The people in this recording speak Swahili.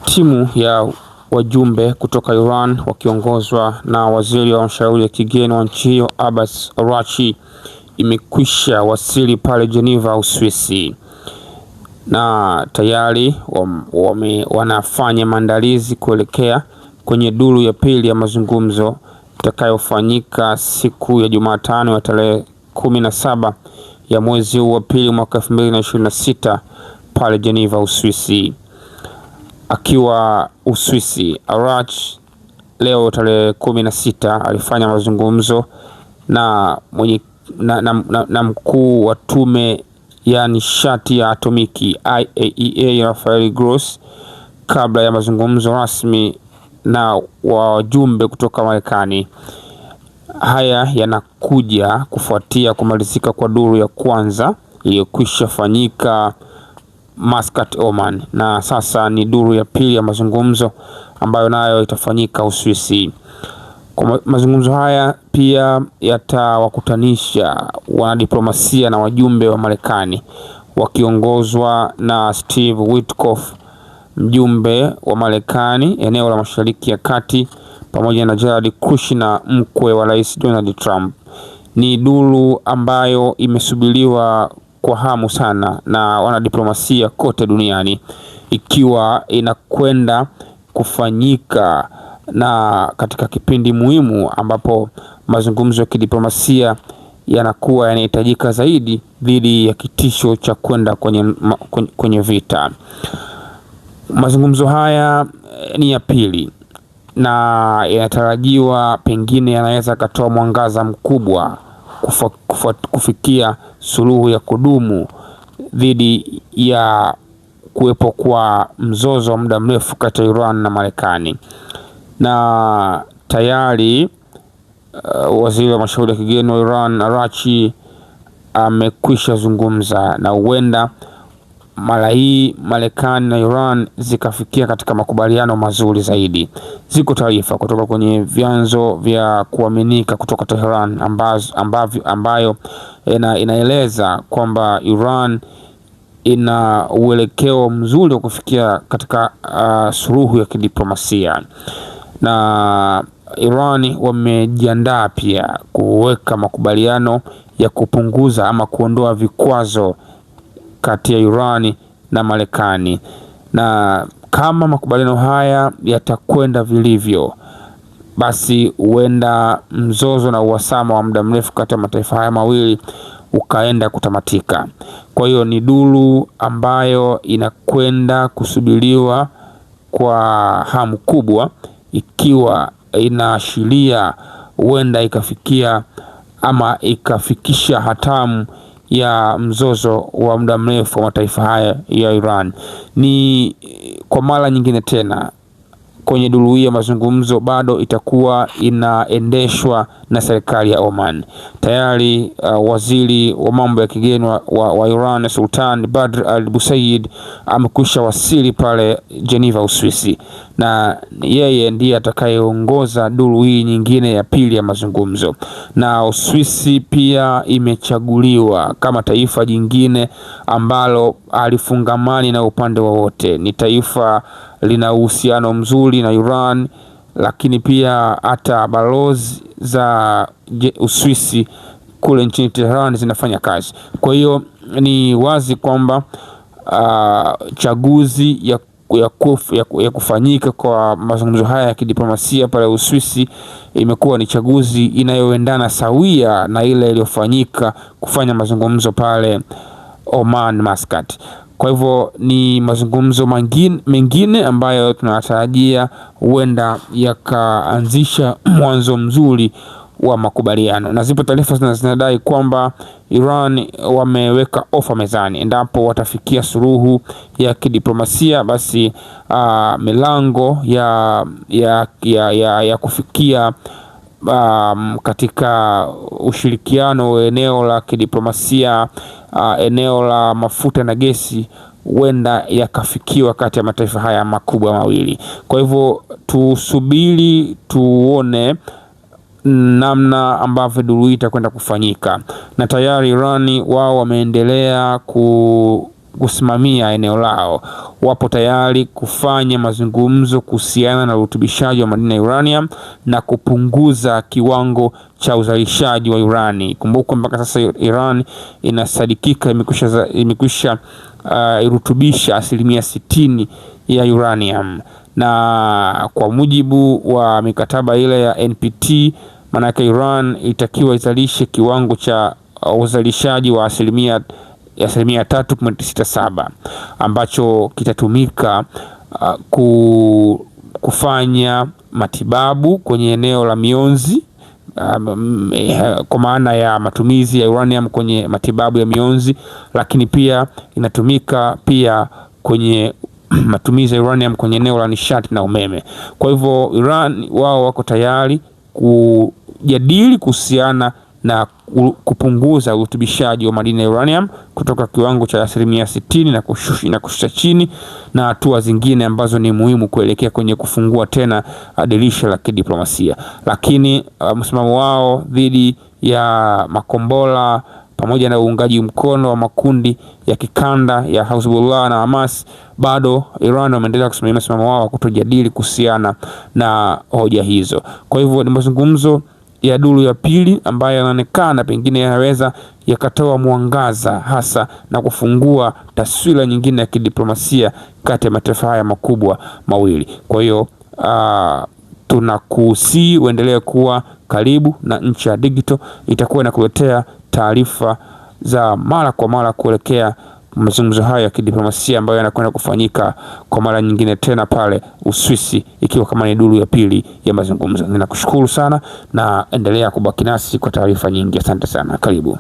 Timu ya wajumbe kutoka Iran wakiongozwa na waziri wa mashauri ya kigeni wa nchi hiyo Abbas Araghchi imekwisha wasili pale Geneva, Uswisi, na tayari wanafanya maandalizi kuelekea kwenye duru ya pili ya mazungumzo itakayofanyika siku ya Jumatano ya tarehe 17 ya mwezi huu wa pili mwaka 2026 pale Geneva, Uswisi. Akiwa Uswisi, Araghchi leo tarehe 16 alifanya mazungumzo na mkuu wa tume ya nishati ya atomiki IAEA Rafael Grossi, kabla ya mazungumzo rasmi na wajumbe kutoka Marekani. Haya yanakuja kufuatia kumalizika kwa duru ya kwanza iliyokwisha fanyika Muscat, Oman, na sasa ni duru ya pili ya mazungumzo ambayo nayo itafanyika Uswisi. Kwa mazungumzo haya pia yatawakutanisha wanadiplomasia na wajumbe wa Marekani wakiongozwa na Steve Witkoff, mjumbe wa Marekani eneo la Mashariki ya Kati, pamoja na Jared Kushner, mkwe wa Rais Donald Trump. Ni duru ambayo imesubiriwa kwa hamu sana na wanadiplomasia kote duniani, ikiwa inakwenda kufanyika na katika kipindi muhimu ambapo mazungumzo ya kidiplomasia yanakuwa yanahitajika zaidi dhidi ya kitisho cha kwenda kwenye vita. Mazungumzo haya ni ya pili na yanatarajiwa pengine yanaweza katoa mwangaza mkubwa kufikia suluhu ya kudumu dhidi ya kuwepo kwa mzozo wa muda mrefu kati ya Iran na Marekani. Na tayari waziri wa mashauri ya kigeni wa Iran Araghchi amekwisha zungumza, na huenda mara hii Marekani na Iran zikafikia katika makubaliano mazuri zaidi. Ziko taarifa kutoka kwenye vyanzo vya kuaminika kutoka Tehran ambayo inaeleza kwamba Iran ina uelekeo mzuri wa kufikia katika suluhu ya kidiplomasia, na Iran wamejiandaa pia kuweka makubaliano ya kupunguza ama kuondoa vikwazo kati ya Iran na Marekani. Na kama makubaliano haya yatakwenda vilivyo, basi huenda mzozo na uhasama wa muda mrefu kati ya mataifa haya mawili ukaenda kutamatika. Kwa hiyo ni duru ambayo inakwenda kusubiriwa kwa hamu kubwa, ikiwa inaashiria huenda ikafikia ama ikafikisha hatamu ya mzozo wa muda mrefu wa mataifa haya ya Iran. Ni kwa mara nyingine tena kwenye duru hii ya mazungumzo bado itakuwa inaendeshwa na serikali ya Oman. Tayari waziri wa mambo ya kigeni wa Iran Sultan Badr al-Busaid amekwisha wasili pale Geneva, Uswisi, na yeye ndiye atakayeongoza duru hii nyingine ya pili ya mazungumzo. Na Uswisi pia imechaguliwa kama taifa jingine ambalo alifungamani na upande wowote. Ni taifa lina uhusiano mzuri na Iran, lakini pia hata balozi za Uswisi kule nchini Tehran zinafanya kazi. Kwa hiyo ni wazi kwamba chaguzi ya kufanyika kwa mazungumzo haya ya kidiplomasia pale Uswisi imekuwa ni chaguzi inayoendana sawia na ile iliyofanyika kufanya mazungumzo pale Oman, Muscat. Kwa hivyo ni mazungumzo mengine ambayo tunatarajia huenda yakaanzisha mwanzo mzuri wa makubaliano. Na zipo taarifa zinadai kwamba Iran wameweka ofa mezani. Endapo watafikia suluhu ya kidiplomasia, basi milango ya kufikia katika ushirikiano wa eneo la kidiplomasia, eneo la mafuta na gesi, huenda yakafikiwa kati ya mataifa haya makubwa mawili. Kwa hivyo tusubiri tuone namna ambavyo duru hii itakwenda kufanyika. Na tayari Irani wao wameendelea kusimamia eneo lao. Wapo tayari kufanya mazungumzo kuhusiana na urutubishaji wa madini ya uranium na kupunguza kiwango cha uzalishaji wa urani. Kumbuka mpaka sasa Iran inasadikika imekwisha irutubisha 60% ya uranium, na kwa mujibu wa mikataba ile ya NPT, manake Iran itakiwa izalishe kiwango cha uzalishaji wa asilimia 3.67 ambacho kitatumika kufanya matibabu kwenye eneo la mionzi, kwa maana ya matumizi ya uranium kwenye matibabu ya mionzi, lakini pia inatumika pia kwenye matumizi ya uranium kwenye eneo la nishati na umeme. Kwa hivyo Iran wao wako tayari kujadili kuhusiana na kupunguza urutubishaji wa madini ya uranium kutoka kiwango cha 60% na kushusha chini, na hatua zingine ambazo ni muhimu kuelekea kwenye kufungua tena dirisha la kidiplomasia. Lakini msimamo wao dhidi ya makombola pamoja na uungaji mkono wa makundi ya kikanda ya Hezbollah na Hamas, bado Iran wameendelea kusimamia msimamo wao kutojadili kuhusiana na hoja hizo. Kwa hivyo ni mazungumzo ya duru ya pili ambayo yanaonekana pengine yanaweza yakatoa mwangaza hasa na kufungua taswira nyingine ya kidiplomasia kati ya mataifa haya makubwa mawili. Kwa hiyo tunakusihi uendelee kuwa karibu na Nchi ya Digital, itakuwa inakuletea taarifa za mara kwa mara kuelekea mazungumzo haya ya kidiplomasia ambayo yanakwenda kufanyika kwa mara nyingine tena pale Uswisi, ikiwa kama ni duru ya pili ya mazungumzo. Ninakushukuru sana na endelea kubaki nasi kwa taarifa nyingi. Asante sana, karibu.